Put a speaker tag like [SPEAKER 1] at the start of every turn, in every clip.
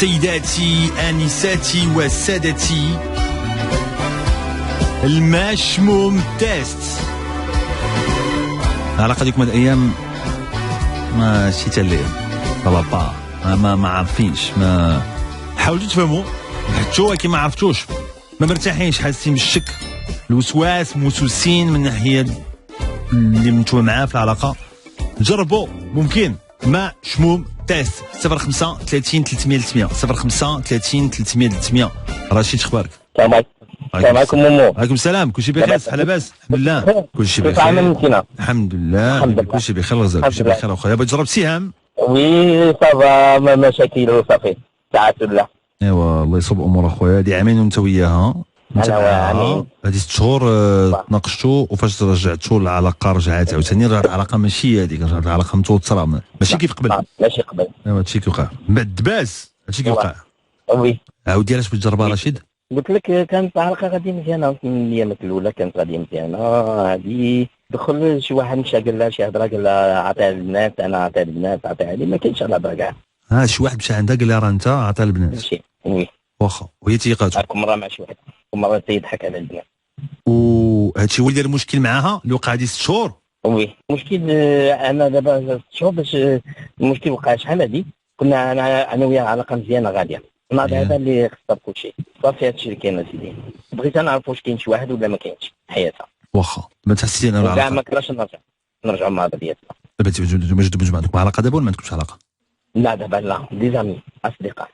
[SPEAKER 1] سيداتي آنساتي وسادتي، المشموم تيست. العلاقة ديكم هاد الأيام ماشي تا اللي طلبا ما عارفينش، ما حاولتوا تفهموا حتى ولكن ما عرفتوش، ما مرتاحينش، حاسين بالشك، الوسواس، موسوسين من ناحية اللي نتوما معاه في العلاقة. جربوا، ممكن. ما شموم تيست. 05 30 300 300 05 30 300 300. رشيد اخبارك؟
[SPEAKER 2] السلام عليكم مومو.
[SPEAKER 1] وعليكم السلام. كلشي بخير؟ صحه لاباس؟ الحمد لله كلشي بخير. الحمد لله كلشي بخير. الله يرزقك. كلشي بخير اخويا. بغيت تجرب سهام؟
[SPEAKER 2] وي صافا ما مشاكل وصافي ساعات ولا.
[SPEAKER 1] ايوا الله يصوب امور اخويا. هادي عامين وانت وياها، انت معاها هادي 6 شهور تناقشتوا، وفاش رجعتوا العلاقه رجعت عاوتاني. رجعت العلاقه ماشي هذيك، رجعت العلاقه متوتره، ماشي كيف قبل.
[SPEAKER 2] ماشي قبل.
[SPEAKER 1] ايوا هادشي كيوقع من بعد الدباس، هادشي كيوقع.
[SPEAKER 2] وي
[SPEAKER 1] عاودي علاش بغيت تجربها رشيد؟
[SPEAKER 2] قلت لك كانت العلاقه غادي مزيانه من الايامات الاولى، كانت غادي مزيانه. هادي دخل شي واحد مشى قال لها شي هضره، قال لها عطيها للبنات، انا عطيها للبنات، عطيها لي، ما كاينش الهضره كاع.
[SPEAKER 1] شي واحد مشى عندها قال لها راه انت عطيها للبنات.
[SPEAKER 2] ماشي وي.
[SPEAKER 1] واخا وهي تيقاتو.
[SPEAKER 2] كل مره مع شي واحد، كل مره تيضحك على البنات.
[SPEAKER 1] وهادشي هو اللي دار المشكل معاها اللي وقع هادي 6 شهور.
[SPEAKER 2] وي المشكل انا دابا 6 شهور باش المشكل وقع شحال هادي. كنا انا وياه علاقه مزيانه غاديه، النهار هذا اللي خسر كلشي. صافي هادشي اللي كاين اسيدي. بغيت نعرف واش كاين شي واحد ولا ما كاينش حياتها.
[SPEAKER 1] واخا ما تحسيتي انا العلاقه
[SPEAKER 2] كاع ما كراش نرجعوا مع بعضياتنا.
[SPEAKER 1] دابا تجبدوا عندكم علاقه دابا ولا ما عندكمش علاقه؟
[SPEAKER 2] لا دابا لا، دي زامي اصدقاء.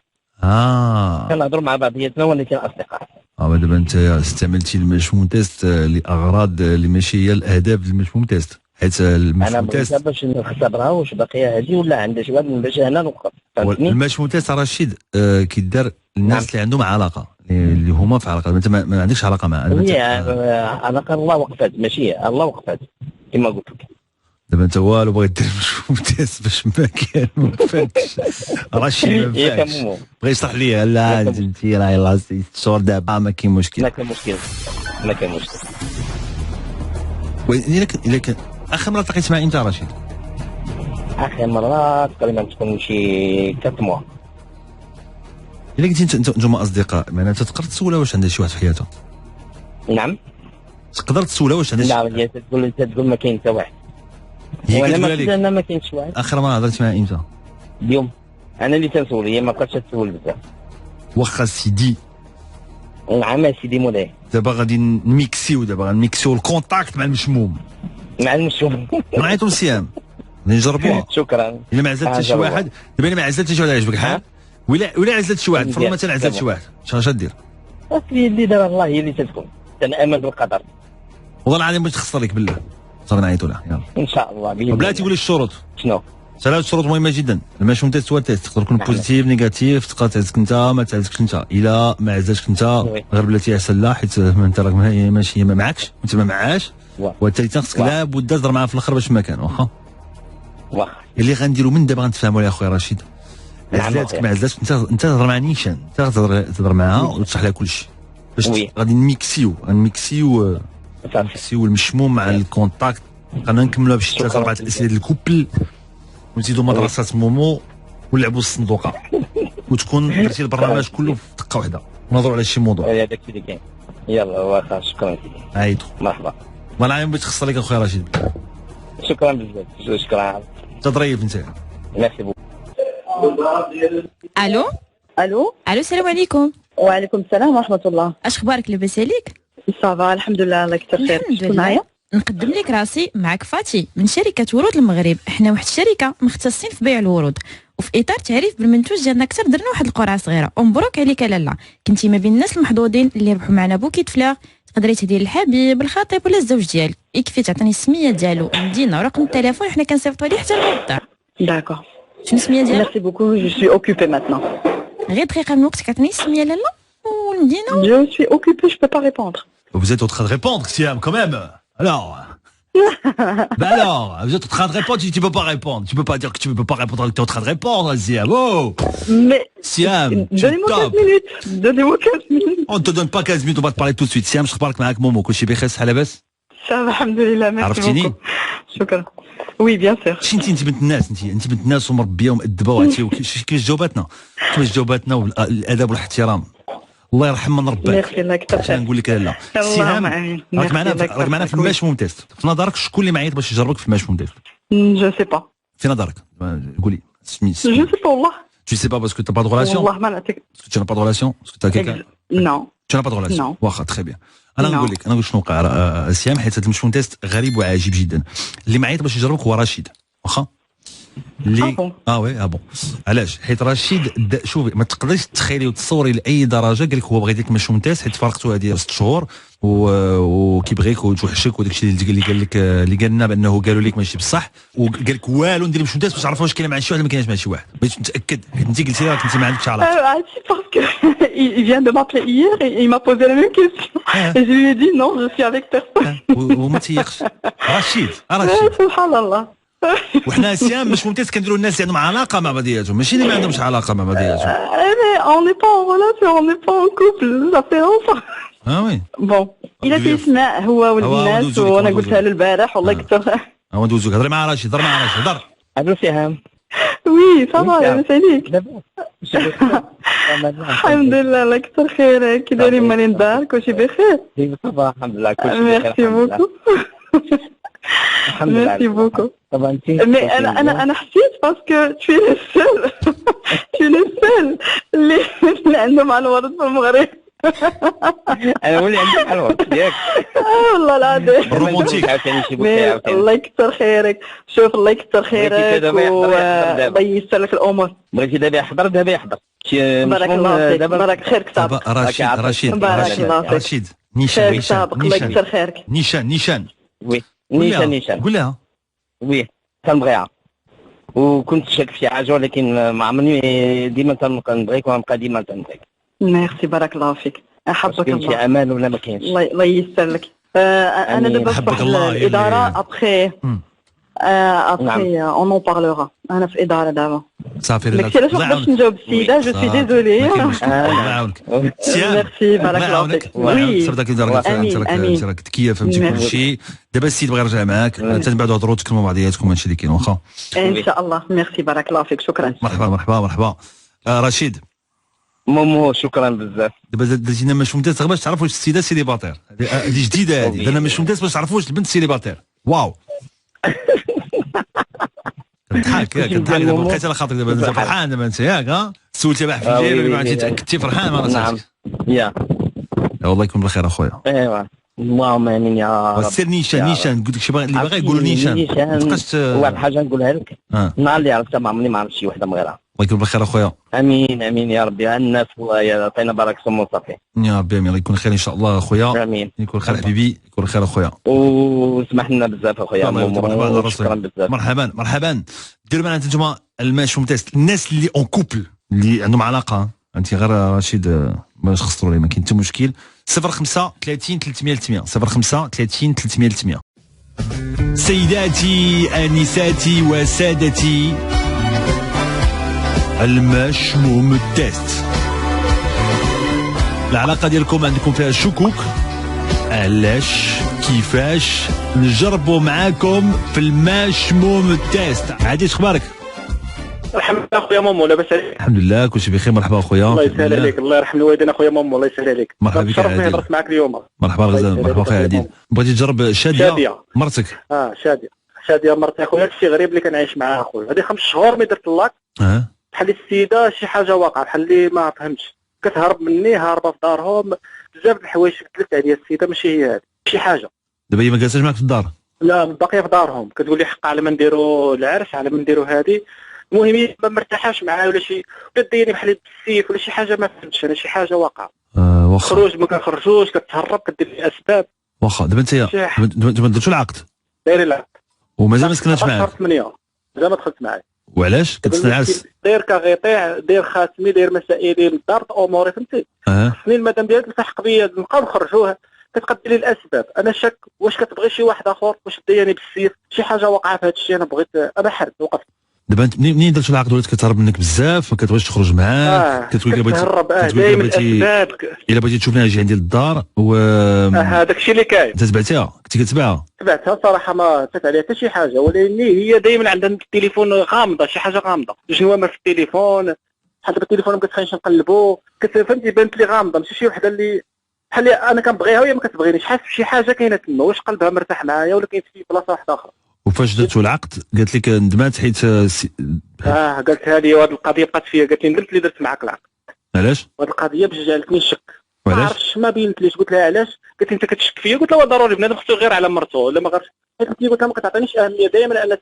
[SPEAKER 2] كنهضروا مع بعضياتنا ولكن اصدقاء.
[SPEAKER 1] دابا انت استعملتي المشموم تيست لاغراض اللي ماشي هي الاهداف المشموم تيست، حيت المشموم تيست
[SPEAKER 2] انا باش نختبرها واش باقيه هذه ولا عندها شي واحد باش هنا نوقف.
[SPEAKER 1] المشموم تيست رشيد كيدار الناس اللي عندهم علاقه، اللي هما في علاقه. انت ما عندكش علاقه معاه.
[SPEAKER 2] علاقه الله وقفات، ماشي الله وقفات كما قلت لك.
[SPEAKER 1] دابا انت والو بغيت دير مشموم تيست باش ما كان ما فاتش رشيد. ما فاتش بغا يشرح لي. لا انت راهي الله 6 شهور دابا ما كاين مشكل.
[SPEAKER 2] ما كاين مشكل، ما كاين مشكل.
[SPEAKER 1] الا كان اخر مره تلاقيت معاه امتى رشيد؟
[SPEAKER 2] اخر مره تقريبا تكون شي 3 موا.
[SPEAKER 1] الا قلتي انتم اصدقاء، معناتها تقدر تسولها واش عندها شي واحد في حياتها؟
[SPEAKER 2] نعم
[SPEAKER 1] تقدر تسولها واش عندها شي.
[SPEAKER 2] لا هي تقول ما كاين حتى واحد. وانا ما كاينش واحد.
[SPEAKER 1] اخر مره هضرت معاه امتى؟
[SPEAKER 2] اليوم. انا اللي تنسول، هي ما بقاتش تسول بزاف.
[SPEAKER 1] واخا سيدي.
[SPEAKER 2] نعم سيدي مولاي.
[SPEAKER 1] دابا غادي نميكسيو الكونتاكت مع المشموم.
[SPEAKER 2] مع المشموم.
[SPEAKER 1] نعيطوا لسيام نجربوها.
[SPEAKER 2] شكرا.
[SPEAKER 1] الا ما عزلت شي واحد، دابا الا ما عزلت شي واحد عجبك الحال، ولا عزلت شي واحد، فرض مثلا عزلت شي واحد، اش غادير؟
[SPEAKER 2] اللي دابا الله هي اللي تتكون، تنامل بالقدر.
[SPEAKER 1] والله العظيم بغيت تخسر لك بالله. صافي نعيطوا لها يلا.
[SPEAKER 2] ان شاء الله.
[SPEAKER 1] بلاتي قولي الشروط.
[SPEAKER 2] شنو؟
[SPEAKER 1] 3 شروط مهمه جدا. المشموم تيست هو تيست، تقدر تكون بوزيتيف نيجاتيف، تقدر تعزك انت ما تعزكش انت. الا ما عزلتش انت غير بلاتي احسن لا، حيت انت راك ماشي ما معكش وانت ما معاش، والثالث خصك لابد تهضر معاه في الاخر باش ما كان. واخا اللي غنديروا من دابا غنتفاهموا يا خويا رشيد. عزلاتك ما عزلاتش انت تهضر مع نيشان، انت تهضر معاها وتشرح لها كلشي باش غادي نميكسيو المشموم مع الكونتاكت. بقينا نكملوها بشي 3 4 اسئله ديال الكوبل، ونزيدوا مدرسه مومو ونلعبوا الصندوقه، وتكون درتي البرنامج كله في دقه واحده ونهضروا على شي موضوع.
[SPEAKER 2] هذاك اللي كاين. يلا واخا شكرا سيدي.
[SPEAKER 1] عيطوا.
[SPEAKER 2] مرحبا.
[SPEAKER 1] والله بغيت تخسر لك اخويا رشيد.
[SPEAKER 2] شكرا بزاف. شكرا.
[SPEAKER 1] تضريب انت.
[SPEAKER 2] ميرسي بوك.
[SPEAKER 3] الو السلام عليكم.
[SPEAKER 4] وعليكم السلام ورحمه الله.
[SPEAKER 3] اش اخبارك؟ لاباس عليك؟
[SPEAKER 4] صافا الحمد لله. الله يكثر خير.
[SPEAKER 3] شكون معايا؟ نقدم لك راسي، معك فاتي من شركه ورود المغرب. احنا واحد الشركه مختصين في بيع الورود، وفي اطار تعريف بالمنتوج ديالنا اكثر درنا واحد القرعه صغيره. ومبروك عليك لالا، كنتي ما بين الناس المحظوظين اللي ربحوا معنا بوكي فلاغ. تقدري تهدي للحبيب، الخطيب ولا الزوج ديالك. يكفي تعطيني السميه ديالو، المدينه ورقم التليفون، حنا كنصيفطوا ليه حتى للدار.
[SPEAKER 4] داكور.
[SPEAKER 3] شنو السميه ديالك؟
[SPEAKER 4] ميرسي بوكو. جو سوي اوكوبي ماتنون.
[SPEAKER 3] غير دقيقه من وقتك، عطيني السميه لالا والمدينه.
[SPEAKER 4] جو سوي اوكوبي، جو بو با ريبوندر.
[SPEAKER 1] Vous êtes en train de répondre, Siam, quand même. Alors. Alors, vous êtes en train de répondre, tu peux pas répondre. Tu peux pas dire que tu peux pas répondre alors que tu es en train de répondre, Siam. Oh.
[SPEAKER 4] Mais.
[SPEAKER 1] Siam,
[SPEAKER 4] donnez-moi 15 minutes. Donnez-moi 15 minutes.
[SPEAKER 1] On te donne pas 15 minutes, on va te parler tout de suite. Siam, je reparle avec Momo. كلشي بخير؟ صحة لاباس؟
[SPEAKER 4] صافا الحمد لله. ميرسي
[SPEAKER 1] عرفتيني؟
[SPEAKER 4] شكرا. Oui, bien sûr.
[SPEAKER 1] انت بنت الناس، انت بنت الناس ومربيه ومؤدبه وعرفتي كيفاش جاوباتنا، والادب والاحترام. الله يرحم من رباك.
[SPEAKER 4] ميرسي الله يكثر
[SPEAKER 1] انا نقول لك لا
[SPEAKER 4] اللهم امين.
[SPEAKER 1] راك معنا في الماشموم تيست. في نظرك شكون اللي معيط باش يجربك في الماشموم تيست؟
[SPEAKER 4] جو سي با.
[SPEAKER 1] في نظرك قولي سميت.
[SPEAKER 4] جو سي با والله.
[SPEAKER 1] Tu sais pas parce que tu n'as pas de relation.
[SPEAKER 4] والله ما نعطيك.
[SPEAKER 1] Parce que tu n'as pas de relation. Parce que tu as quelqu'un.
[SPEAKER 4] Non.
[SPEAKER 1] Tu n'as pas de relation.
[SPEAKER 4] Non.
[SPEAKER 1] واخا très bien. انا نقول لك شنو وقع سيام، حيت هذا المشموم تيست غريب وعجيب جدا. اللي معيط باش يجربك هو رشيد، واخا اللي وي بون. علاش؟ حيت رشيد شوفي ما تقدريش تتخيلي وتصوري لاي درجه قال لك هو بغى يديك مشموم تيست، حيت فارقتو هذه 6 شهور وكيبغيك وتوحشك وداك الشيء اللي قال لك اللي قال لنا بانه قالوا لك ماشي بصح، وقال لك والو ندير مشموم تيست باش نعرفوا واش كاين مع شي واحد ما كاينش مع شي واحد. بغيت نتاكد حيت انت قلتي لك انت ما عندكش علاقه.
[SPEAKER 4] عرفتي باسكو il vient de m'appeler hier et il m'a posé la même question. Et je lui ai dit non, je suis avec personne.
[SPEAKER 1] وما تيقش رشيد
[SPEAKER 4] سبحان الله.
[SPEAKER 1] وحنا سيام مش ممتاز كنديروا الناس اللي عندهم علاقه مع بعضياتهم، ماشي اللي ما عندهمش علاقه مع بعضياتهم.
[SPEAKER 4] On n'est pas en relation, on n'est pas en couple, ça fait longtemps.
[SPEAKER 1] وي
[SPEAKER 4] بون الى تيسمع هو والناس، وانا قلتها له البارح والله كثر.
[SPEAKER 1] ندوزوك هضري مع رشيد، هضر.
[SPEAKER 2] الو سهام.
[SPEAKER 4] وي صافا لاباس عليك؟ الحمد لله الله يكثر خيرك. كي دايرين مالين دارك وشي بخير؟
[SPEAKER 2] صافا الحمد لله كلشي بخير.
[SPEAKER 4] ميرسي بوكو. ميرسي بوكو. مي انا حسيت باسكو tu es le seul اللي عنده مع الورد في المغرب.
[SPEAKER 2] انا ولي عندي بحال الورد ياك.
[SPEAKER 4] والله العظيم
[SPEAKER 1] رومانتيك.
[SPEAKER 4] الله يكثر خيرك. شوف الله يكثر خيرك الله ييسر لك الامور.
[SPEAKER 2] بغيتي دابا يحضر
[SPEAKER 4] بارك الله فيك. بارك خيرك سابق.
[SPEAKER 1] رشيد نيشان
[SPEAKER 4] سابق الله يكثر خيرك.
[SPEAKER 1] نيشان
[SPEAKER 2] وي نيشان
[SPEAKER 1] قول لها
[SPEAKER 2] وي كنبغيها وكنت شاك في حاجه، ولكن ما عمرني ديما كنبغيك ونبقى ديما كنبغيك.
[SPEAKER 4] ميرسي بارك الله فيك. حبك الله.
[SPEAKER 2] كاين شي امان ولا ما كاينش؟
[SPEAKER 4] الله ييسر لك. انا دابا في الاداره ابخي اون اون بارلورا. انا في اداره دابا
[SPEAKER 1] صافي.
[SPEAKER 4] داكشي علاش ما نقدرش نجاوب السيده. جو سي ديزولي.
[SPEAKER 1] الله يعاونك.
[SPEAKER 4] ميرسي بارك الله فيك. وي
[SPEAKER 1] صبرك انت راك ذكيه فهمتي كل شيء. دابا السيد بغى يرجع معاك حتى من بعد هضروا تكلموا بعضياتكم هادشي اللي كاين واخا
[SPEAKER 4] ان شاء الله. ميرسي بارك الله فيك. شكرا.
[SPEAKER 1] مرحبا. رشيد
[SPEAKER 2] مومو شكرا بزاف.
[SPEAKER 1] دابا درتينا مش ممتاز باش تعرفوا واش السيده سيليباتير. هذه جديده هذه. درنا مش ممتاز باش تعرفوا واش البنت سيليباتير. واو كضحك دابا بقيت على خاطرك دابا. انت فرحان دابا انت ياك سولتي بحال في الجيب ما تاكدتي فرحان ما
[SPEAKER 2] نعم يا
[SPEAKER 1] والله يكون بالخير اخويا.
[SPEAKER 2] ايوا اللهم امين يا رب.
[SPEAKER 1] سير نيشان قلت لك شي اللي باغي يقولوا نيشان تبقاش
[SPEAKER 2] واحد الحاجه نقولها لك. النهار اللي عرفتها ما عمرني ما عرفت شي وحده من غيرها.
[SPEAKER 1] الله يكون بالخير اخويا.
[SPEAKER 2] امين يا ربي. الناس يعطينا بركه سمو صافي
[SPEAKER 1] يا ربي. امين. الله يكون خير ان شاء الله اخويا.
[SPEAKER 2] امين.
[SPEAKER 1] يكون خير حبيبي. يكون خير اخويا.
[SPEAKER 2] وسمح لنا بزاف اخويا.
[SPEAKER 1] شكرا بزاف. مرحبا. ديروا معنا انتم الماشوم تيست. الناس اللي اون كوبل اللي عندهم علاقه انت غير رشيد باش خسروا لي ما كاين حتى مشكل. 05 30 300 300 05 30 300 300. سيداتي انساتي وسادتي المشموم تيست. العلاقه ديالكم عندكم فيها شكوك، علاش كيفاش نجربوا معاكم في المشموم تيست. عادي اخبارك؟
[SPEAKER 5] الحمد لله اخويا مامو لاباس عليك؟
[SPEAKER 1] الحمد لله كلشي بخير. مرحبا اخويا.
[SPEAKER 5] الله يسهل عليك. الله يرحم الوالدين اخويا مامو. الله يسهل عليك.
[SPEAKER 1] مرحبا بك.
[SPEAKER 5] شرفني هضرت معك اليوم.
[SPEAKER 1] مرحبا غزال. مرحبا اخويا عديد. بغيتي تجرب شاديه مرتك؟
[SPEAKER 5] شاديه مرتي اخويا. هادشي غريب اللي كنعيش معاه اخويا. هذه 5 شهور ملي درت اللاك بحال السيده شي حاجه واقعه بحال اللي ما فهمتش. كتهرب مني هاربه في دارهم. بزاف د الحوايج بدلت عليا السيده ماشي هي هذه شي حاجه.
[SPEAKER 1] دابا هي ما جالساش معك في الدار؟
[SPEAKER 5] لا باقيه في دارهم. كتقول لي حق على ما نديروا العرس على ما نديروا هذه. المهم ما مرتاحاش معاه ولا شي ولا دايرني بحال بالسيف ولا شي حاجه ما فهمتش انا شي حاجه واقعه.
[SPEAKER 1] واخا
[SPEAKER 5] خروج ما كنخرجوش كتهرب كدير لي اسباب. واخا
[SPEAKER 1] دابا انت ما درتوش العقد؟
[SPEAKER 5] داير العقد ومازال
[SPEAKER 1] ما سكناتش معاك؟
[SPEAKER 5] شهر 8 مازال ما دخلت معاه.
[SPEAKER 1] وعلاش كتسنى العرس؟
[SPEAKER 5] داير كغيطيع داير خاتمي داير مسائلي للدار اموري فهمتي. خصني المدام ديالك تلحق بيا نبقاو نخرجوها. كتقدر لي الاسباب. انا شك واش كتبغي شي واحد اخر واش دايرني بالسيف شي حاجه واقعه في هذا الشيء. انا بغيت انا حرت وقفت.
[SPEAKER 1] دابا انت منين درتو العقد ولات كتهرب منك بزاف، ما كتبغيش تخرج معاه، كتقول لي
[SPEAKER 5] دايما الاسباب
[SPEAKER 1] الا بغيتي تشوفني اجي عندي للدار و
[SPEAKER 5] هذاك الشيء اللي كاين.
[SPEAKER 1] انت تبعتيها، كنتي كتبعها؟
[SPEAKER 5] تبعتها صراحه، ما عطيت عليها حتى شي حاجه، ولكن هي دايما عندها التليفون غامضه، شي حاجه غامضه، شنو ما في التليفون، بحال دابا التليفون ما كتخلينيش نقلبو، فهمتي بانت لي غامضه، ماشي شي وحده اللي بحال انا كنبغيها وهي ما كتبغينيش، حاسس بشي حاجه كاينه تما، واش قلبها مرتاح معايا ولا كاين في بلاصه واحده اخرى.
[SPEAKER 1] وفاش درتو العقد قالت لك ندمات حيت
[SPEAKER 5] قالتها لي وهذه القضيه بقات فيا، قالت لي ندمت اللي درت معاك العقد.
[SPEAKER 1] علاش؟
[SPEAKER 5] وهذه القضيه باش جعلتني نشك، ما
[SPEAKER 1] علاش؟
[SPEAKER 5] عرفتش، ما بينتليش، قلت لها علاش؟ قالت لي انت كتشك فيا، قلت لها ضروري بنادم خصو غير على مرته ولا ما غيرش، قلت لها ما كتعطينيش اهميه، دائما انا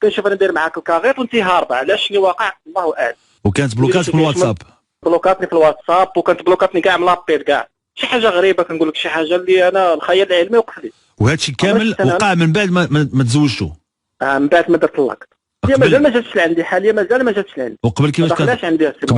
[SPEAKER 5] كنشوف انا ندير معاك الكاغيط وانت هاربه، علاش اللي واقع الله اعلم.
[SPEAKER 1] وكانت بلوكات في الواتساب؟
[SPEAKER 5] بلوكاتني في الواتساب، وكانت بلوكاتني كاع من لابيل كاع، شي حاجه غريبه، كنقول لك شي حاجه اللي انا الخيال العلمي وقف لي.
[SPEAKER 1] وهذا الشيء كامل وقع من بعد ما تزوجتوا؟
[SPEAKER 5] من بعد ما درت اللاك، هي مازال ما جاتش لعندي حاليا، مازال ما جاتش لعندي.
[SPEAKER 1] وقبل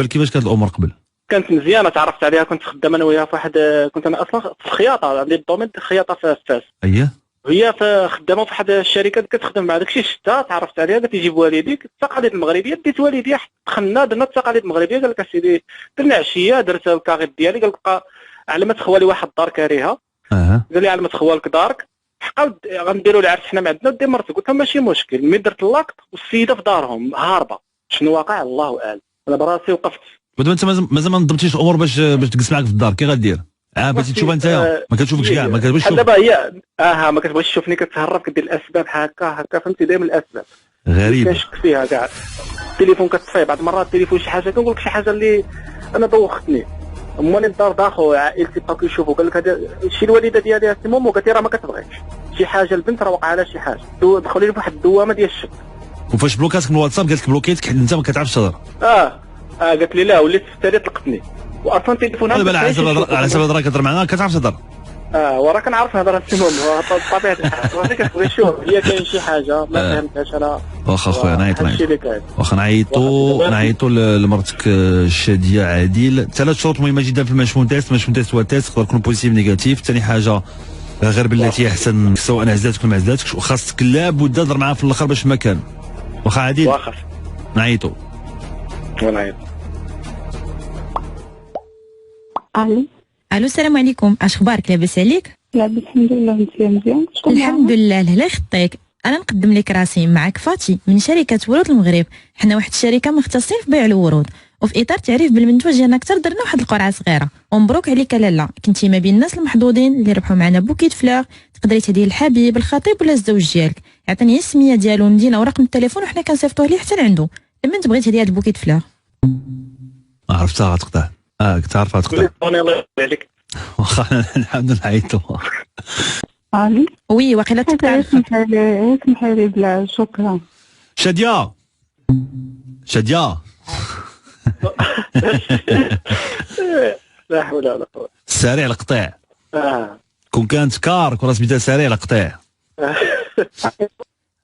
[SPEAKER 1] كيفاش كانت الامور قبل؟
[SPEAKER 5] كانت مزيانه، تعرفت عليها، كنت خدام انا وياها في واحد، كنت انا اصلا في الخياطه، عندي الدومين الخياطه في فاس.
[SPEAKER 1] اييه.
[SPEAKER 5] وهي خدامه في واحد الشركه كتخدم مع داكشي شتا، تعرفت عليها، قالت لي جيب والديك، التقاليد المغربيه، ديت والدي دخلنا درنا التقاليد المغربيه، قال لك اسيدي درنا عشيه، درت الكاغيط ديالي، قال لك بقى على ما تخوالي واحد الدار كاريها، قال لي على ما تخوالك دارك، حقا غنديروا العرس حنا ما عندنا، ودي مرتي، قلت لها ماشي مشكل، ملي درت اللاكت والسيده في دارهم هاربه، شنو واقع الله اعلم، انا براسي وقفت.
[SPEAKER 1] ودابا انت مازال ما نظمتيش الامور باش تجلس معاك في الدار، كي غدير؟ بغيتي تشوفها انت، ما كتشوفكش كاع، ما كتبغيش تشوف.
[SPEAKER 5] دابا هي ما كتبغيش تشوفني، كتهرب، كدير الاسباب هكا فهمتي، دائما الاسباب
[SPEAKER 1] غريبه
[SPEAKER 5] كنشك فيها كاع. التليفون كتطفي بعض المرات، التليفون شي حاجه كنقول لك شي حاجه اللي انا دوختني، امالي الدار داخل عائلتي بقاو كيشوفوا، قال لك هذا شي الوالده ديالي سي مومو، قالت لي راه ما كتبغيش شي حاجه، البنت راه وقع لها شي حاجه، دخلوا لي بواحد الدوامه ديال الشك.
[SPEAKER 1] وفاش بلوكاتك من الواتساب قالت لك بلوكيتك انت ما كتعرفش تهضر؟
[SPEAKER 5] قالت لي لا، وليت في التالي طلقتني، واصلا التليفون
[SPEAKER 1] دابا على حسب الهضره كتهضر معنا كتعرف تهضر.
[SPEAKER 5] وراه كنعرف نهضر السموم، بطبيعه الحال راسي كتبغي تشوف هي كاين شي حاجه ما فهمتهاش انا.
[SPEAKER 1] واخا خويا واخا نعيطوا لمرتك الشاديه عادل. 3 شروط مهمه جدا في المشمون تيست. المشمون تيست هو تيست يقدر يكون بوزيتيف نيجاتيف. ثاني حاجه غير بالتي احسن، سواء عزلتك ولا ما عزلتكش، وخاصك لابد تهضر معاه في الاخر باش ما كان. واخا عادل
[SPEAKER 5] واخا
[SPEAKER 1] نعيطوا.
[SPEAKER 3] الو السلام عليكم، اش اخبارك؟ لاباس عليك؟
[SPEAKER 4] لاباس الحمد لله، انت مزيان؟
[SPEAKER 3] الحمد لله. لا يخطيك، انا نقدم لك راسي، معك فاتي من شركه ورود المغرب. حنا واحد الشركه مختصين في بيع الورود، وفي اطار تعريف بالمنتوج ديالنا اكثر درنا واحد القرعه صغيره، ومبروك عليك لاله، كنتي ما بين الناس المحظوظين اللي ربحوا معنا بوكيت فلاغ. تقدري تهديه للحبيب، الخطيب ولا الزوج ديالك. يعطيني السميه ديالو وندينا ورقم التليفون وحنا كنصيفطوه ليه حتى لعندو. لما تبغي تهدي هذا البوكيت فلاغ.
[SPEAKER 1] عرفتها غتقطع. كنت عارفها غتقطع.
[SPEAKER 5] الله يرضي عليك.
[SPEAKER 1] واخا الحمد لله عيطوا.
[SPEAKER 4] علي
[SPEAKER 3] وي واقيلا تقطع.
[SPEAKER 4] اسمحي لي بلا شكرا.
[SPEAKER 1] شاديه
[SPEAKER 5] لا حول ولا قوه.
[SPEAKER 1] سريع القطيع. كون كانت كار كون سميتها سريع القطيع.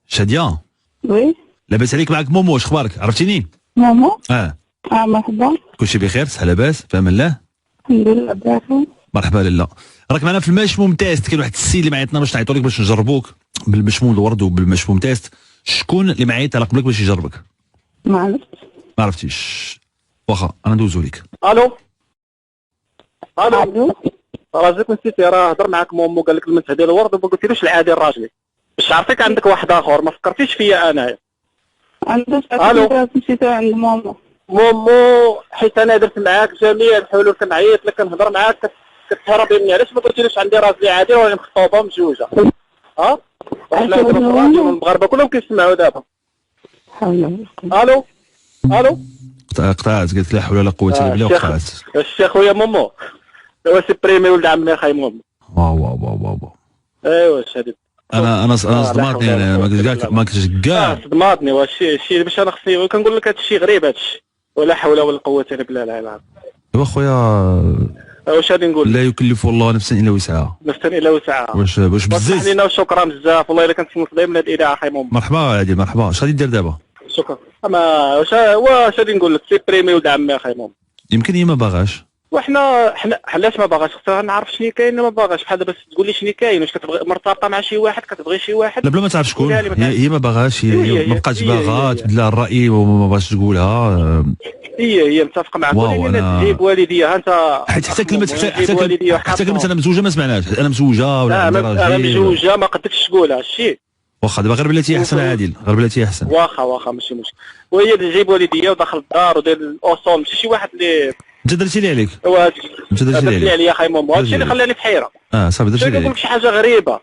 [SPEAKER 1] شاديه
[SPEAKER 4] وي
[SPEAKER 1] لاباس عليك؟ معك مومو، اش اخبارك؟ عرفتيني؟
[SPEAKER 4] ماما
[SPEAKER 1] مرحبا. كلشي بخير؟ صحه لاباس؟ فاهم الله؟
[SPEAKER 4] الحمد لله بخير.
[SPEAKER 1] مرحبا لاله. راك معنا في المشموم تيست. كاين واحد السيد اللي معيطنا باش نعيطوا لك باش نجربوك بالمشموم الورد وبالمشموم تيست. شكون اللي معيط على قبلك باش يجربك؟
[SPEAKER 4] ما
[SPEAKER 1] عرفتيش. واخا انا ندوزو لك.
[SPEAKER 5] الو راجلك نسيتي، راه هضر معاك مومو، قال لك المنتج ديال الورد وما قلتيلوش العادي لراجلي، باش عرفتك عندك واحد اخر، ما فكرتيش فيا انايا.
[SPEAKER 4] الو نسيتو عند
[SPEAKER 5] مومو حيت انا درت معاك جميع الحلول، كنعيط لك كنهضر معاك كتهربي مني، علاش ما قلتيليش عندي راجلي عادي وراني مخطوبه مزوجه؟ وحنا المغاربه كلهم كيسمعوا دابا. الو
[SPEAKER 1] قطعت قالت لا حول ولا قوه الا بالله وقطعت.
[SPEAKER 5] الشيخ خويا مومو هو سبريمي ولد عمي خاي مومو.
[SPEAKER 1] واو
[SPEAKER 5] ايوا شادي.
[SPEAKER 1] انا صدماتني، انا ما كنتش كاع
[SPEAKER 5] صدماتني. واش الشيء باش انا خصني كنقول لك هذا الشيء غريب، هذا الشيء ولا حول ولا قوه الا بالله العظيم.
[SPEAKER 1] ايوا خويا
[SPEAKER 5] واش غادي نقول؟
[SPEAKER 1] لا يكلف الله نفسا الا وسعها. واش بزاف
[SPEAKER 5] علينا وشكرا بزاف والله الا كنت نصدم من هذه الاذاعه خاي مومو.
[SPEAKER 1] مرحبا عادل مرحبا. اش غادي دير دابا؟
[SPEAKER 5] شكرا. واش غادي نقول لك سيبريمي ولد عمي خاي مومو.
[SPEAKER 1] يمكن هي ما باغاش.
[SPEAKER 5] وحنا علاش ما باغاش خصها نعرف شنو كاين ما باغاش بحال دابا تقول لي شنو كاين واش كتبغي مرتبطه مع شي واحد كتبغي شي واحد
[SPEAKER 1] لا بلا ما تعرف شكون هي ما باغاش هي ما بقاتش باغا تبدل لها الراي وما باغاش تقولها
[SPEAKER 5] هي متفقه معك ولكن تجيب والديها انت
[SPEAKER 1] حتى كلمه انا مزوجه ما سمعناش انا مزوجه ولا
[SPEAKER 5] انا مزوجه ما قدرتش تقولها الشيء
[SPEAKER 1] واخا دابا غير بلاتي احسن عادل غير بلاتي احسن
[SPEAKER 5] واخا ماشي مشكل وهي تجيب والديها وداخل الدار ودير الاصول ماشي شي واحد اللي
[SPEAKER 1] انت درتي لي عليك
[SPEAKER 5] انت درتي لي عليا اخي مومو هادشي اللي خلاني في حيره
[SPEAKER 1] صافي درتي لي عليك
[SPEAKER 5] شي حاجه غريبه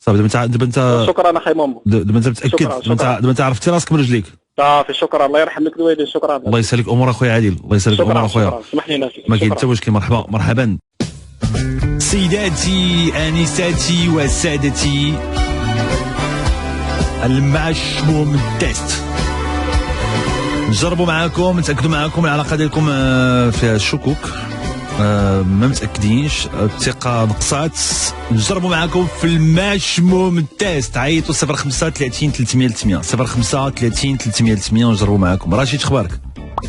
[SPEAKER 1] صافي دابا انت
[SPEAKER 5] شكرا اخي مومو
[SPEAKER 1] دابا انت متاكد دابا انت عرفتي راسك من رجليك
[SPEAKER 5] صافي شكرا الله يرحم لك الوالدين شكرا
[SPEAKER 1] الله يسهلك امور اخويا عادل الله يسهلك امور اخويا
[SPEAKER 5] سمح لي
[SPEAKER 1] ما كاين حتى مشكل مرحبا سيداتي انساتي وسادتي المشموم تيست نجربوا معاكم نتاكدوا معاكم العلاقه ديالكم فيها الشكوك ما متاكدينش الثقه نقصات نجربوا معاكم في المشموم تيست عيطوا 05 30 300 300 05 30 300 300 ونجربوا معاكم. رشيد اخبارك؟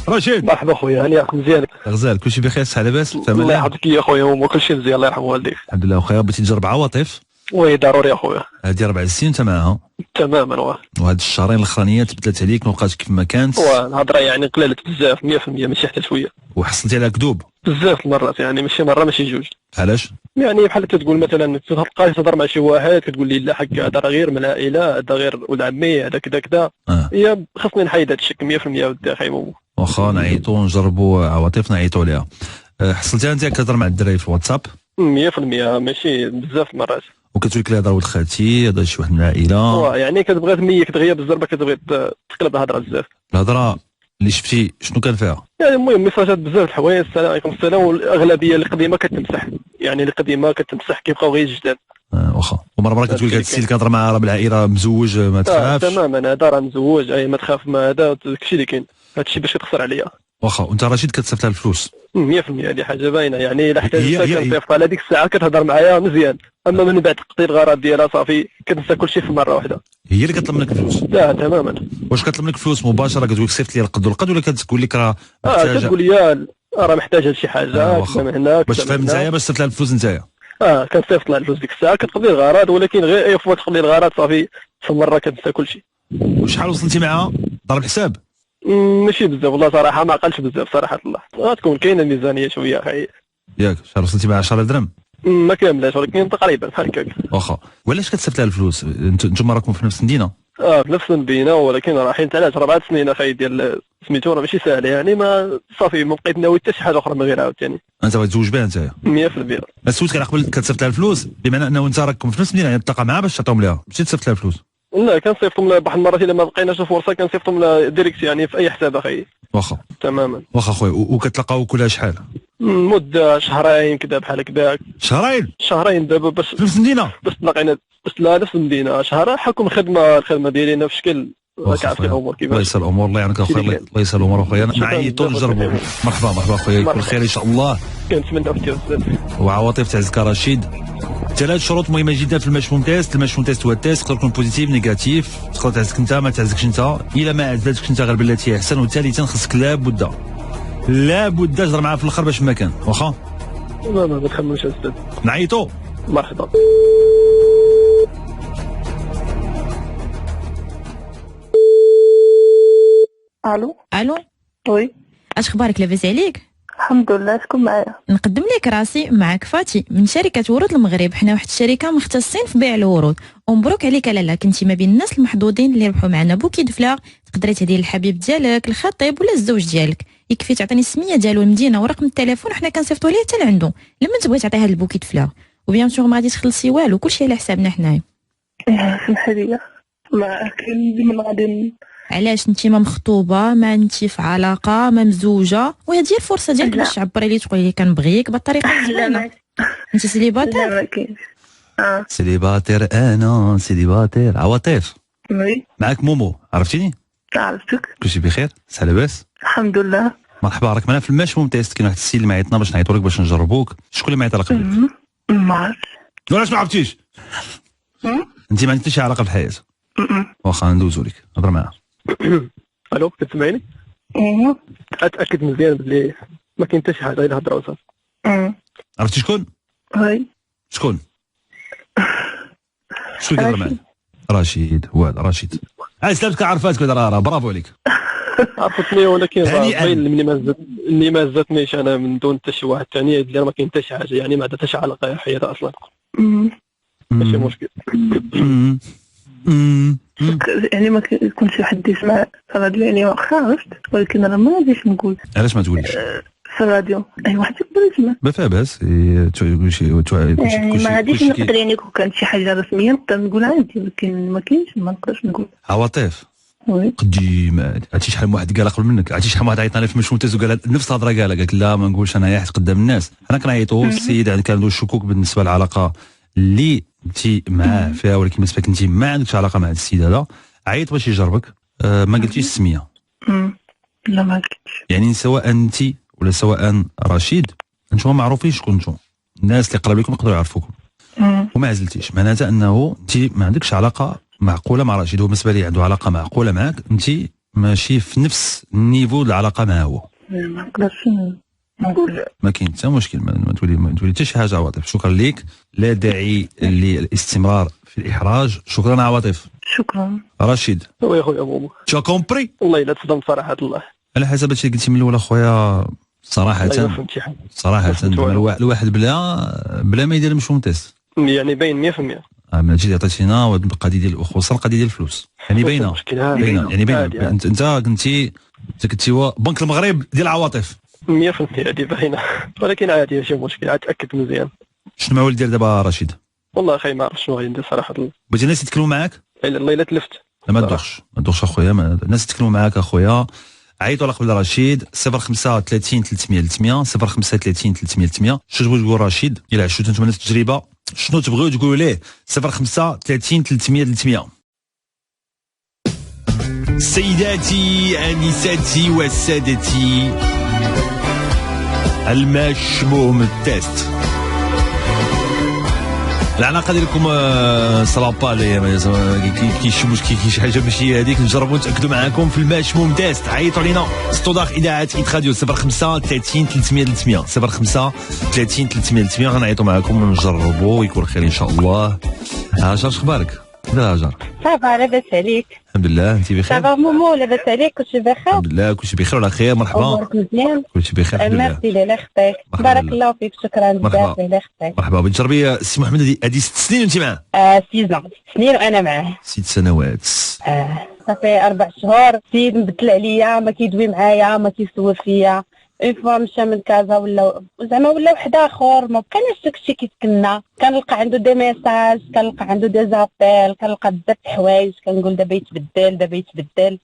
[SPEAKER 1] رشيد
[SPEAKER 6] مرحبا خويا هاني مزيانك
[SPEAKER 1] غزال كلشي بخير صحه لاباس
[SPEAKER 6] الله يحفظك يا خويا وكلشي مزيان الله يرحم والديك
[SPEAKER 1] الحمد لله اخويا بغيتي تجرب عواطف
[SPEAKER 6] وي ضروري اخويا
[SPEAKER 1] هذه 4 سنين انت معاها
[SPEAKER 6] تماما
[SPEAKER 1] وهاد الشهرين الاخرانيه تبدلت عليك ما بقاتش كيف ما كانت
[SPEAKER 6] الهضره يعني قلالت بزاف 100% ماشي حتى شويه
[SPEAKER 1] وحصلتي على كذوب
[SPEAKER 6] بزاف المرات يعني ماشي مره ماشي جوج
[SPEAKER 1] علاش
[SPEAKER 6] يعني بحال تقول مثلا تبقى تهضر مع شي واحد كتقول لي لا حق هذا راه غير من العائله هذا غير ولد عمي هذا كذا كذا هي خصني نحيد هذا الشك 100% ودي اخي مومو
[SPEAKER 1] واخا نعيطوا نجربوا عواطف نعيطوا عليها حصلتي انت كتهضر مع الدراري في الواتساب
[SPEAKER 6] 100% ماشي بزاف المرات
[SPEAKER 1] وكتقول لك هذا ولد خالتي هذا شي واحد من العائله
[SPEAKER 6] يعني كتبغي تميك كتغيب الزربه كتبغي تقلب الهضره بزاف
[SPEAKER 1] الهضره اللي شفتي شنو كان فيها
[SPEAKER 6] يعني المهم ميساجات بزاف الحوايج السلام عليكم السلام والاغلبيه القديمه كتمسح يعني القديمه كتمسح كيبقاو غير جداد
[SPEAKER 1] واخا ومره كتقول لك هذا السيد اللي كنهضر معاه راه بالعائله مزوج ما تخافش
[SPEAKER 6] تماما هذا راه مزوج ما تخاف ما هذا داكشي اللي كاين هادشي باش كتخسر عليا
[SPEAKER 1] واخا وانت رشيد كتصيفط لها الفلوس
[SPEAKER 6] 100% هذه حاجه باينه يعني الا احتاجتها كنصيفطها على ديك الساعه كتهضر معايا مزيان اما من بعد تقضي الغرض ديالها صافي كتنسى كلشي في مره واحده
[SPEAKER 1] هي اللي كتطلب منك الفلوس
[SPEAKER 6] لا تماما
[SPEAKER 1] واش كتطلب منك فلوس مباشره كتقول لك صيفط لي القد والقد ولا كتقول لك راه
[SPEAKER 6] محتاجه كتقول لي راه محتاجه لشي حاجه من هنا
[SPEAKER 1] باش تفهم نتايا باش تصيفط لها الفلوس نتايا
[SPEAKER 6] كنصيفط لها الفلوس ديك الساعه كتقضي الغرض ولكن غير اي فوا تقضي الغرض صافي في مره كتنسى كلشي
[SPEAKER 1] وشحال وصلتي معها ضرب الحساب
[SPEAKER 6] ماشي بزاف والله صراحه ما عقلش بزاف صراحه الله تكون كاينه ميزانيه شويه اخي
[SPEAKER 1] ياك شحال وصلتي معها 10,000 درهم
[SPEAKER 6] ما كاملاش ولكن تقريبا بحال هكاك
[SPEAKER 1] واخا وعلاش كتصيفط لها الفلوس نتوما راكم في نفس المدينه
[SPEAKER 6] في نفس المدينه ولكن رايحين علاش 4 سنين اخي ديال سميتو راه ماشي ساهل يعني ما صافي ما بقيت ناوي حتى شي حاجه اخرى من غير عاوتاني
[SPEAKER 1] انت بغيت تزوج بها نتايا
[SPEAKER 6] 100%
[SPEAKER 1] سولتك على قبل كتصيفط لها الفلوس بمعنى انه انت راكم في نفس المدينه يعني تلاقى معها باش تعطيهم لها ماشي تصيفط لها الفلوس
[SPEAKER 6] لا كنصيفطهم لها واحد المرات الا ما لقيناش الفرصه كنصيفطهم لها ديريكت يعني في اي حساب اخي
[SPEAKER 1] واخا
[SPEAKER 6] تماما
[SPEAKER 1] واخا خويا وكتلاقاو كلها شحال
[SPEAKER 6] مده شهرين كذا بحال هكذاك
[SPEAKER 1] شهرين
[SPEAKER 6] دابا باش
[SPEAKER 1] في نفس المدينه
[SPEAKER 6] باش تلاقينا باش لا نفس المدينه شهر حكم الخدمه ديالنا في شكل راك عارف الامور كيفاش
[SPEAKER 1] الله يسهل الامور الله يعاونك اخويا الله يسهل الامور اخويا نعيطوا نجربوا مرحبا اخويا كل خير ان شاء الله
[SPEAKER 6] كنتمنى بزاف
[SPEAKER 1] وعواطف تعزك رشيد 3 شروط مهمه جدا في المشموم تيست هو التيست يقدر يكون بوزيتيف نيجاتيف تقدر تعزك انت ما تعزكش انت الا ما عزلتكش انت غير بلاتي احسن وثالثا خصك لابد تهضر معاه في الاخر باش ما كان واخا
[SPEAKER 6] ما تخممش استاذ
[SPEAKER 1] نعيطوا
[SPEAKER 6] مرحبا
[SPEAKER 4] الو وي
[SPEAKER 3] اش اخبارك لاباس عليك؟
[SPEAKER 4] الحمد لله شكون معايا؟
[SPEAKER 3] نقدم لك راسي معك فاتي من شركه ورود المغرب حنا واحد الشركه مختصين في بيع الورود ومبروك عليك لالا كنتي ما بين الناس المحظوظين اللي ربحوا معنا بوكي دفلا تقدري تهدي للحبيب ديالك الخطيب ولا الزوج ديالك يكفي تعطيني السميه ديالو المدينه ورقم التليفون وحنا كنصيفطوا ليه حتى لعندو لما تبغي تعطيه هذا البوكي دفلا وبيان سور ما غاديش تخلصي والو كلشي على حسابنا حنايا
[SPEAKER 4] سمحي لي ما كاين من غادي
[SPEAKER 3] علاش نتيما مخطوبه ما انتي في علاقه ما مزوجه وهذه هي الفرصه ديالك باش تعبري لي تقولي لي كنبغيك بالطريقه زوينه انت سيليباتير
[SPEAKER 4] لا ما كاينش
[SPEAKER 1] سيليباتير انا سيليباتير عواطف
[SPEAKER 4] وي
[SPEAKER 1] معاك مومو عرفتيني
[SPEAKER 4] عرفتك
[SPEAKER 1] كلشي بخير صحه لاباس
[SPEAKER 4] الحمد لله
[SPEAKER 1] مرحبا راك معنا في المشموم تيست كاين واحد السيد اللي معيطنا باش نعيطوا لك باش نجربوك شكون اللي معيط على قبلك
[SPEAKER 4] ما عرفتش
[SPEAKER 1] علاش ما عرفتيش انت ما عندكش علاقه بالحياه واخا ندوزو لك هضر معاه
[SPEAKER 6] الو كتسمعيني اتاكد مزيان بلي ما كاين حتى شي حاجه غير الهضره وصافي
[SPEAKER 1] عرفتي شكون؟
[SPEAKER 4] وي.
[SPEAKER 1] شكون يهضر معاك؟ رشيد. هو هذا رشيد. سلامتك عرفاتك راه برافو عليك.
[SPEAKER 6] عرفتني ولكن مني ما هزتنيش انا من دون حتى شي واحد ثاني يدير، ما كاين حتى شي حاجه يعني ما عندها حتى شي علاقه حياتها اصلا. ماشي مشكل.
[SPEAKER 4] يعني ما يكونش شي حد يسمع في الراديو يعني واخا عرفت، ولكن انا ما غاديش نقول.
[SPEAKER 1] علاش ما تقوليش؟
[SPEAKER 4] في الراديو اي واحد يقدر يسمع
[SPEAKER 1] ما فيها باس.
[SPEAKER 4] يعني ما غاديش نقدر يعني كون كانت شي حاجه رسميه نقدر نقول عادي، ولكن ما كاينش ما نقدرش نقول.
[SPEAKER 1] عواطف
[SPEAKER 4] وي
[SPEAKER 1] قديمه. عرفتي شحال من واحد قال قبل منك؟ عرفتي شحال من واحد عيط لي في مشموتات وقال نفس الهضره قالها؟ قالت لا ما نقولش انا يا حيت قدام الناس. انا كنعيطوا السيد كان عنده الشكوك بالنسبه للعلاقه اللي انت معاه فيها، ولكن بالنسبه لك انت ما عندكش علاقه مع السيد هذا. عيط باش يجربك. ما قلتيش السميه.
[SPEAKER 4] لا ما قلتش.
[SPEAKER 1] يعني سواء انت ولا سواء رشيد انتم معروفين شكون انتم. الناس اللي قراب لكم يقدروا يعرفوكم. وما عزلتيش معناتها انه انت ما عندكش علاقه معقوله مع رشيد. هو بالنسبه لي عنده علاقه معقوله معك، انت ماشي في نفس النيفو د العلاقه معه هو.
[SPEAKER 4] ما نقدرش نقول.
[SPEAKER 1] ما كاين حتى مشكل. ما تولي حتى شي حاجه. عواطف شكرا ليك، لا داعي للاستمرار في الاحراج. شكرا عواطف.
[SPEAKER 4] شكرا
[SPEAKER 1] رشيد.
[SPEAKER 6] وي خويا بوبو
[SPEAKER 1] تو كومبري.
[SPEAKER 6] والله الا تصدمت صراحه الله
[SPEAKER 1] على حسب هادشي اللي قلتي من الاول اخويا. صراحه الواحد بلا ما يدير مشوم تيست
[SPEAKER 6] يعني باين 100%.
[SPEAKER 1] ما جيتي عطيتينا القضيه ديال الخساره، القضيه ديال الفلوس يعني باينه يعني باينه. انت كنتي بنك المغرب ديال العواطف
[SPEAKER 6] 100% هذه باينه، ولكن عادي ماشي مشكل. عاد تاكد مزيان.
[SPEAKER 1] شنو ما ولدي دابا رشيد؟
[SPEAKER 6] والله اخي ما عرفت شنو غادي ندير صراحه.
[SPEAKER 1] بغيتي الناس يتكلموا معاك؟
[SPEAKER 6] والله الا تلفت.
[SPEAKER 1] ما تدوخش اخويا. الناس يتكلموا معاك اخويا. عيطوا على قبل رشيد 0530 300 300 0530 300 300. شنو تبغوا تقول رشيد؟ الا عشتوا نتوما التجربه شنو تبغيو تقولوا ليه؟ 0530 300 300. سيداتي انساتي وسادتي، المشموم التيست. العلاقه ديالكم صلابا لي كيشوفوش شي حاجه ماشي هذيك. نجربوا نتاكدوا معاكم في المشموم تيست. عيطوا علينا ستوداخ اذاعه ايت راديو 05 30 300 300 05 30 300 300. غنعيطوا معاكم ونجربوا ويكون خير ان شاء الله. هاجر اخبارك؟ لا هاجر
[SPEAKER 7] صافا لاباس عليك؟
[SPEAKER 1] الحمد لله. انت بخير؟
[SPEAKER 7] صافا مومو لاباس عليك؟ كلشي بخير؟
[SPEAKER 1] الحمد لله كلشي بخير وعلى خير. مرحبا.
[SPEAKER 7] امورك مزيان؟
[SPEAKER 1] كلشي بخير الحمد لله.
[SPEAKER 7] ميرسي لاله اختك. بارك الله فيك. شكرا بزاف لاله اختك.
[SPEAKER 1] مرحبا. بتجربي السي محمد هذه 6 سنين وانت معاه؟
[SPEAKER 7] 6 سنين وانا معاه.
[SPEAKER 1] 6 سنوات.
[SPEAKER 7] صافي 4 شهور. السيد مبدل عليا، ما كيدوي معايا، ما كيسول فيا. اون فوا مشى من كازا ولا زعما ولا واحد اخر، ما بقيناش داكشي كيف كنا. كنلقى عنده دي ميساج، كنلقى عنده دي زابيل، كنلقى بزاف الحوايج. كنقول دابا يتبدل.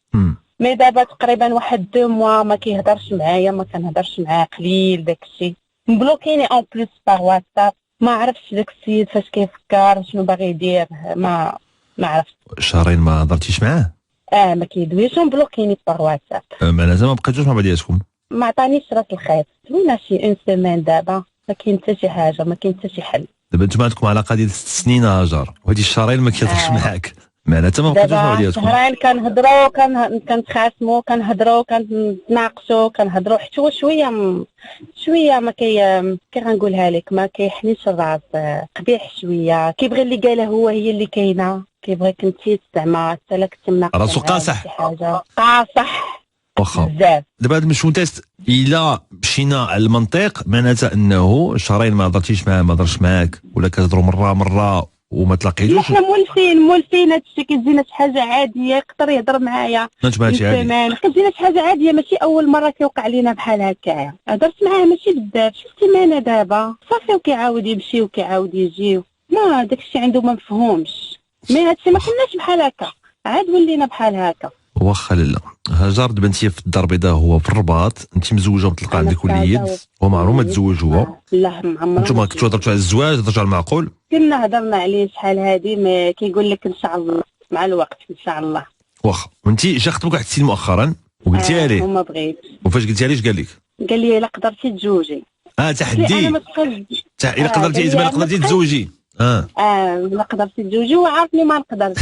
[SPEAKER 7] مي دابا تقريبا واحد 2 موا ما كيهضرش معايا، ما كنهضرش معاه قليل. داكشي مبلوكيني اون بليس باغ واتساب. ما عرفتش داك السيد فاش كيفكر، شنو باغي يدير. ما عرفتش.
[SPEAKER 1] شهرين ما هضرتيش معاه؟
[SPEAKER 7] ما كيدويش ومبلوكيني باغ واتساب.
[SPEAKER 1] معناتها ما بقيتوش مع بعضياتكم؟ ما
[SPEAKER 7] عطانيش راس الخيط. ولا شي اون سيمين دابا ما كاين حتى شي حاجه، ما كاين حتى شي حل.
[SPEAKER 1] دابا نتوما عندكم علاقه ديال 6 سنين هاجر، وهذه الشهرين ما كيهضرش معاك. معناتها ما بقيتوش مع بعضياتكم.
[SPEAKER 7] شهرين كنهضروا كنتخاصموا، كنهضروا كنتناقشوا، كنهضروا حتى هو شويه ما كي غنقولها لك، ما كيحنيش الراس. قبيح شويه. كيبغي اللي قاله هو هي اللي كاينه. كيبغيك انت زعما سلكت مناقشه راسو قاصح. قاصح
[SPEAKER 1] واخا. دابا هذا مش تيست. الا مشينا على المنطق معناتها انه شهرين ما هضرتيش معاه، ما هضرش معاك، ولا كتهضروا مره وما تلاقيتوش.
[SPEAKER 7] حنا مولفين هادشي. كتجينا شي حاجه عاديه، يقدر يهضر معايا. كتجينا شي حاجه عاديه، ماشي اول مره كيوقع لينا بحال هكا. هضرت معاه ماشي بزاف، شفتي معنا دابا صافي، وكيعاود يمشي وكيعاود يجي. ما داكشي عنده ما مفهومش. مي هادشي ما كناش بحال هكا، عاد ولينا بحال هكا.
[SPEAKER 1] واخا لالا. هاجر دابا انت في الدار البيضاء، هو في الرباط، انت مزوجه ومطلقه عندك وليد، هو معروف ما تزوج هو.
[SPEAKER 7] لا ما عمرنا.
[SPEAKER 1] انتما كنتوا هضرتوا على الزواج، هضرتوا على المعقول؟
[SPEAKER 7] كنا هضرنا عليه شحال هادي، ما كيقول لك ان شاء الله مع الوقت ان شاء الله.
[SPEAKER 1] واخا. وانت جا خطبك واحد السيد مؤخرا وقلتيها ليه؟
[SPEAKER 7] وما بغيتش.
[SPEAKER 1] وفاش قلتيها ليه اش قال لك؟
[SPEAKER 7] قال لي الا قدرتي تزوجي.
[SPEAKER 1] تحدي.
[SPEAKER 7] انا ما تقدرش.
[SPEAKER 1] الا قدرتي تزوجي.
[SPEAKER 7] الا قدرتي تزوجي، وعارفني ما نقدرش.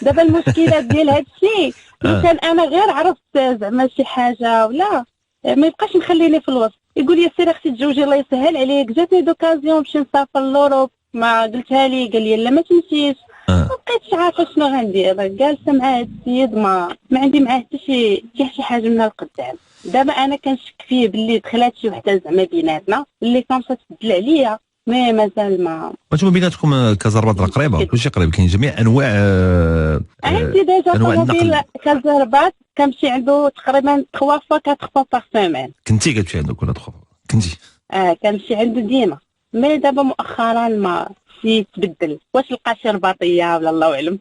[SPEAKER 7] دابا المشكله ديال هذا الشيء، كان انا غير عرفت زعما شي حاجه ولا ما يبقاش مخليني في الوسط، يقول لي سير اختي تزوجي الله يسهل عليك، جاتني دوكازيون باش نسافر لوروب، ما قلتها لي، قال لي لا ما تمشيش. ما بقيتش عارفه شنو غندير، جالسه مع هذا السيد ما عندي معاه حتى شي حاجه من القدام. دابا انا كنشك فيه باللي دخلات شي وحده زعما بيناتنا اللي كانت تبدل عليا، مي مازال ما.
[SPEAKER 1] وانتم بيناتكم كازا رباط قريبه، كلشي قريب، كاين جميع انواع
[SPEAKER 7] عندي ديجا طوموبيل كازا رباط كنمشي عنده تقريبا 3 فوا 4 فوا باغ سيمين.
[SPEAKER 1] كنتي كتمشي عنده كل 3 فوا؟ كنتي
[SPEAKER 7] كنمشي عنده ديما، مي دابا مؤخرا ما تبدل، واش لقى شي رباطيه ولا الله اعلم.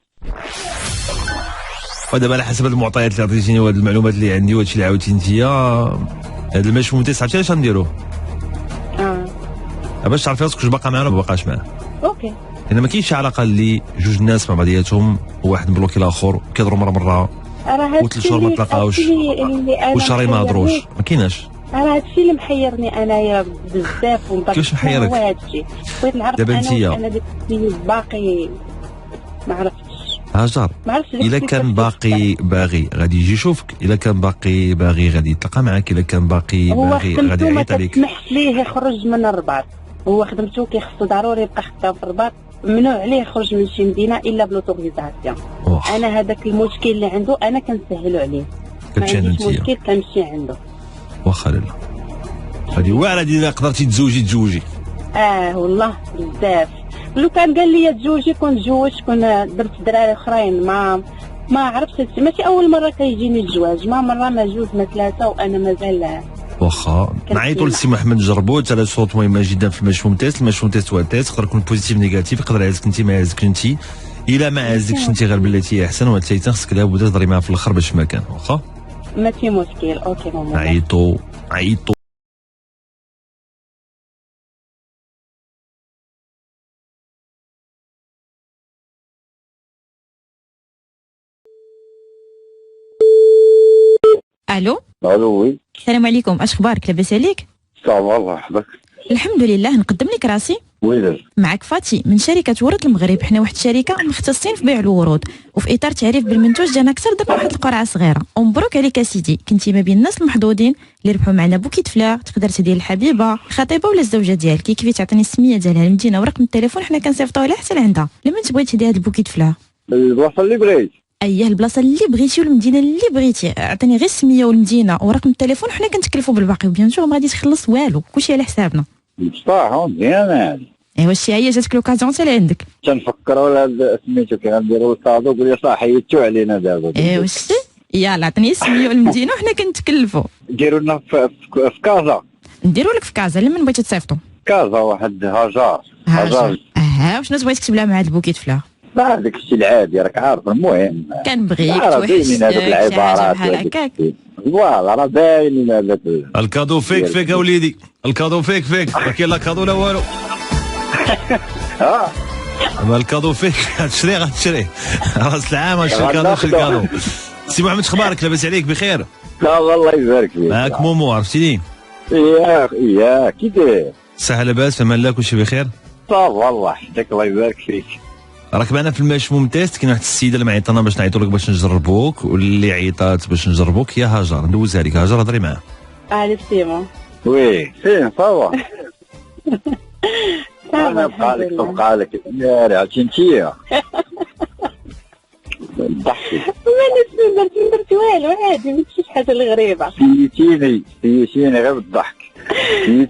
[SPEAKER 1] ودابا على حسب المعطيات اللي عطيتيني وهاد المعلومات اللي عندي وهادشي اللي عاودتي انت، هاد المشروع ممتاز، عرفتي علاش غنديروه؟ باش تعرفي راسك واش باقا معاه ولا ما باقاش معاه.
[SPEAKER 7] اوكي.
[SPEAKER 1] لان ما كاينش علاقه اللي جوج الناس مع بعضياتهم وواحد مبلوكي الاخر كيهضروا مره وثلاث شهور ما تلاقاوش وشهرين ما هضروش، ما كايناش.
[SPEAKER 7] راه هادشي اللي محيرني انايا بزاف ومبقى.
[SPEAKER 1] كيفاش محيرك؟
[SPEAKER 7] هو هادشي بغيت نعرف
[SPEAKER 1] دابا انتيا
[SPEAKER 7] انا داك السيد باقي ما عرفتش.
[SPEAKER 1] هاجر الا كان باقي باغي غادي يجي يشوفك، الا كان باقي باغي غادي يتلاقى معاك، الا كان باقي باغي غادي يعيط عليك.
[SPEAKER 7] ما تسمحش ليه يخرج من الرباط، هو خدمته كيخصو ضروري يبقى خدام في الرباط، ممنوع عليه يخرج من شي مدينه الا بلوتوريزاسيون. انا هذاك المشكل اللي عنده انا كنسهلو عليه، ما عنديش مشكل كنمشي عنده.
[SPEAKER 1] واخا لالا هادي واعره الا قدرتي تزوجي.
[SPEAKER 7] والله بزاف، لو كان قال لي تزوجي كون تزوجت، كون درت دراري اخرين ما عرفتش. ماشي اول مره كيجيني الزواج، مره ما جوج ما ثلاثه وانا مازال.
[SPEAKER 1] واخا نعيطوا للسي محمد جربوت على صوت مهمه جدا في المشروع تيست. المشروع تيست هو تيست يقدر يكون بوزيتيف نيجاتيف، يقدر يعزك انت ما يعزك انت، الا ما عزكش انت غير بلاتي احسن، والثالثه خصك لابد تهضري معاه في الاخر باش ما كان. واخا
[SPEAKER 7] ماشي مشكل. اوكي ماما.
[SPEAKER 1] عيطوا
[SPEAKER 3] الو.
[SPEAKER 8] وي.
[SPEAKER 3] السلام عليكم، اش اخبارك؟ لاباس عليك؟
[SPEAKER 8] صافا الله يحفظك.
[SPEAKER 3] الحمد لله. نقدم لك راسي.
[SPEAKER 8] ويلي.
[SPEAKER 3] معك فاتي من شركه ورود المغرب. حنا واحد الشركه مختصين في بيع الورود، وفي اطار تعريف بالمنتوج جانا اكثر درنا واحد القرعه صغيره. ومبروك عليك اسيدي، كنتي ما بين الناس المحظوظين اللي ربحوا معنا بوكيت فلاغ. تقدر تهدي الحبيبه الخطيبه ولا الزوجه ديالك، كيفي تعطيني السميه ديالها، المدينه ورقم التليفون، حنا كنصيفطوها لها حتى لعندها. لمن تبغي تهدي هذا البوكيت فلاغ؟
[SPEAKER 8] البلاصه اللي بغيت.
[SPEAKER 3] اييه البلاصه اللي بغيتي والمدينه اللي بغيتي. عطيني غير السميه والمدينه ورقم التليفون، حنا كنتكلفوا بالباقي، وبيان سور ما غاديش تخلص والو، كلشي على حسابنا.
[SPEAKER 8] بصح مزيان.
[SPEAKER 3] ايوا الشي هي جاتك لوكازيون حتى لعندك.
[SPEAKER 8] تنفكروا ولا سميتو كي غنديروا الكادو، قول لي صح حيدتو علينا دابا.
[SPEAKER 3] ايوا شتي، يلاه عطيني السميه والمدينه وحنا كنتكلفوا.
[SPEAKER 8] ديروا لنا في كازا.
[SPEAKER 3] نديروا لك في كازا. لمن بغيتي تصيفطوا؟
[SPEAKER 8] كازا واحد هاجار.
[SPEAKER 3] وشنو بغيتي تكتب لها مع هذا البوكيت فلاغ؟
[SPEAKER 8] هذاك الشيء العادي راك عارف. المهم
[SPEAKER 3] كنبغيك توحشتك
[SPEAKER 8] شي حاجه
[SPEAKER 3] بحال هكاك.
[SPEAKER 8] فوالا راه باين هذاك
[SPEAKER 1] الكادو فيك اوليدي، الكادو فيك ما كاين لا كادو لا والو. ما الكادو فيك غتشري راس العام شري الكادو. سي محمد اخبارك؟ لاباس عليك؟ بخير؟
[SPEAKER 8] لا والله يبارك فيك.
[SPEAKER 1] معاك مومو، عرفتيني؟
[SPEAKER 8] ياك كي داير؟
[SPEAKER 1] صحه لاباس؟ في امان الله؟ كلشي بخير؟
[SPEAKER 8] صافا والله حياتك الله يبارك فيك.
[SPEAKER 1] راك معنا في المشموم تيست. كاين واحد السيده اللي معيطانا باش نعيطوا لك باش نجربوك، واللي عيطات باش نجربوك هي هاجر. ندوزها لك. هاجر هضري معاه.
[SPEAKER 7] الو سيمون.
[SPEAKER 8] وي فين صافا.
[SPEAKER 7] انا
[SPEAKER 8] بقى لك يا عرفتي انتيا. ضحكي.
[SPEAKER 7] ما درت والو، عادي ماشي حاجه غريبه.
[SPEAKER 8] سيتيني غير بالضحك.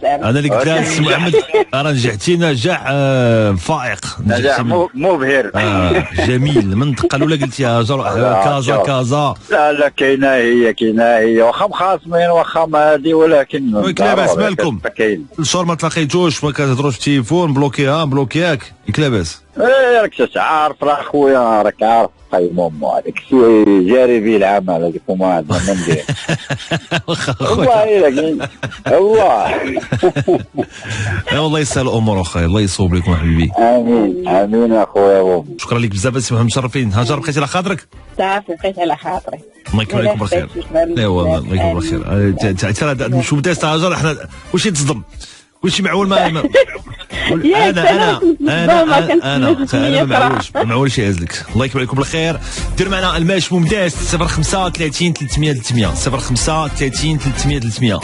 [SPEAKER 1] انا اللي قلت لها السي محمد راه نجحتي نجاح فائق،
[SPEAKER 8] نجاح مبهر.
[SPEAKER 1] جميل. من تقل ولا قلتي هاجر كازا؟
[SPEAKER 8] لا كاينه هي واخا مخاصمين واخا هادي، ولكن
[SPEAKER 1] لاباس مالكم؟ الشهور ما تلاقيتوش، ما كتهضروش في التليفون، بلوكياك لاباس؟
[SPEAKER 8] راك عارف راه خويا، راك عارف خاي مامو هذاك الشيء جاري به العمل هذيك وما عندنا ما ندير. والله الا
[SPEAKER 1] والله يسهل الامور اخويا، الله يصوب لكم حبيبي.
[SPEAKER 8] امين اخويا.
[SPEAKER 1] شكرا لك بزاف السي محمد، مشرفين. هاجر بقيتي على خاطرك؟
[SPEAKER 7] صافي بقيت على خاطري.
[SPEAKER 1] الله يكون عليكم بالخير. ايوا الله يكون بالخير. ترى شو بدات هاجر احنا كلشي تصدم، كلشي معول ما انا ما معولش يهزلك. الله يكبر عليكم بالخير. دير معنا الماش ممتاز 05 30 300 300 05 30 300 300.